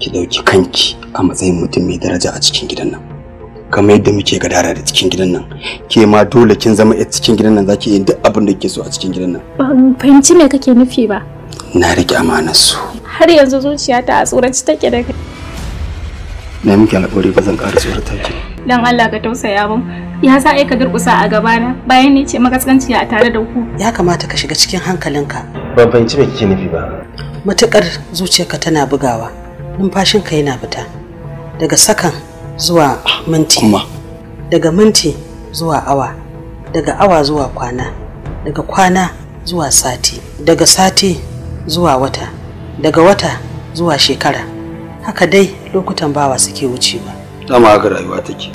ki dauki kanki a matsayin mutum mai daraja a cikin gidan nan. Kamar yadda muke gadara da cikin gidan nan, ke ma dole kin zama a cikin gidan nan, zaki yi duk abin da kike so a cikin gidan nan. Ban fahimci me kake nufi ba. Na rike amanar su. Har yanzu zuciyata a tsoraci take da kai. Na miki alƙawari ba zan ƙara tsorata ki. Dan Allah ka tausaya min. Ya sa ka durƙusa a gabana bayan ni ce magaskanciya a tare da ku. Ya kamata ka shiga cikin hankalinka. Ban fahimci me kike nufi ba. Matukar zuciyarka tana bugawa, numfashinka yana fita. Daga sakan zuwa minti. Daga minti zuwa awa. Daga awa zuwa kwana. Daga kwana zuwa sati. Daga sati zuwa wata. Daga wata zuwa shekara. Haka dai lokutan bawa suke wucewa. Dama haka rayuwa take.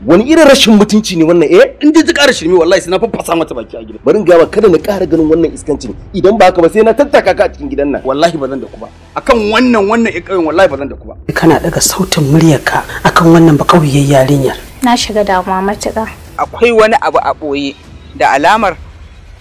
Wani irin rashin mutunci ne wannan in dai ta ƙara shirme wallahi sai na faffasa mata baki a gidan. Barin gawa kada na ƙara ganin wannan iskancin, idan ba haka ba sai na tattaka ka a cikin gidan nan. Wallahi ba zan da ku ba. Akan wannan ikayin wallahi ba zan da ku ba. Kana daga sautin muryarka akan wannan bakawiyar yarinyar. Na shiga damuwa matuƙa. Akwai wani abu a ɓoye da alamar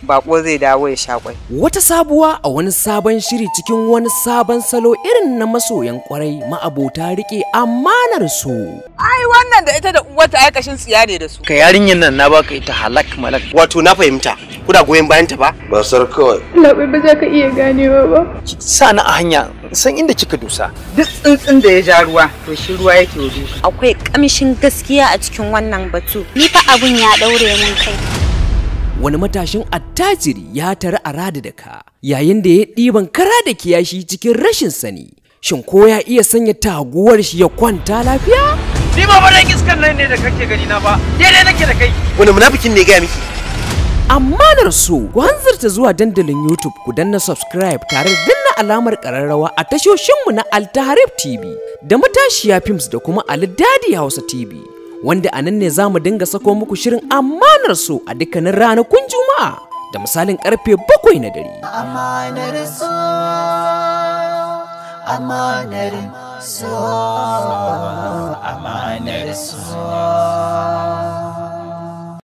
bako zai dawo ya sha kwai. Wata sabuwa a wani sabon shiri cikin wani sabon salo irin na masoyan kwarai ma'abota rike amanar su. Ai wannan da ita da uwarta ai kashin tsiya ne da su. Ka yarinyan nan na baka ita halak malak. Wato na fahimta. Kuna goyen bayan ta ba? Ba sar kawai. Labai ba za ka iya ganewa ba. Sa na a hanya san inda kika dusa. Duk tsuntsun da ya ja ruwa to shi ruwa yake wuce. Akwai kamshin gaskiya a cikin wannan batu. Ni fa abun ya daure min kai. Wani matashin attajiri ya tare a rada da ka yayin da ya ɗiban kara da kiyashi cikin rashin sani. Shin ko ya iya sanya taguwar shi ya kwanta lafiya? Ni ba bare iskan nan ne da kake gani na ba. Daidai nake da kai. Wani munafikin ne ga miki? Amanar su ku hanzarta zuwa dandalin YouTube ku danna subscribe tare da danna alamar ƙararrawa a tashoshinmu na Altaharib TV da Matashiya Films da kuma Ali Dadi Hausa TV. Wanda a nan ne za mu dinga sako muku shirin amanar su a dukkanin ranakun Juma'a da misalin karfe 7 na dare. Amanar su, amanar su, amanar su.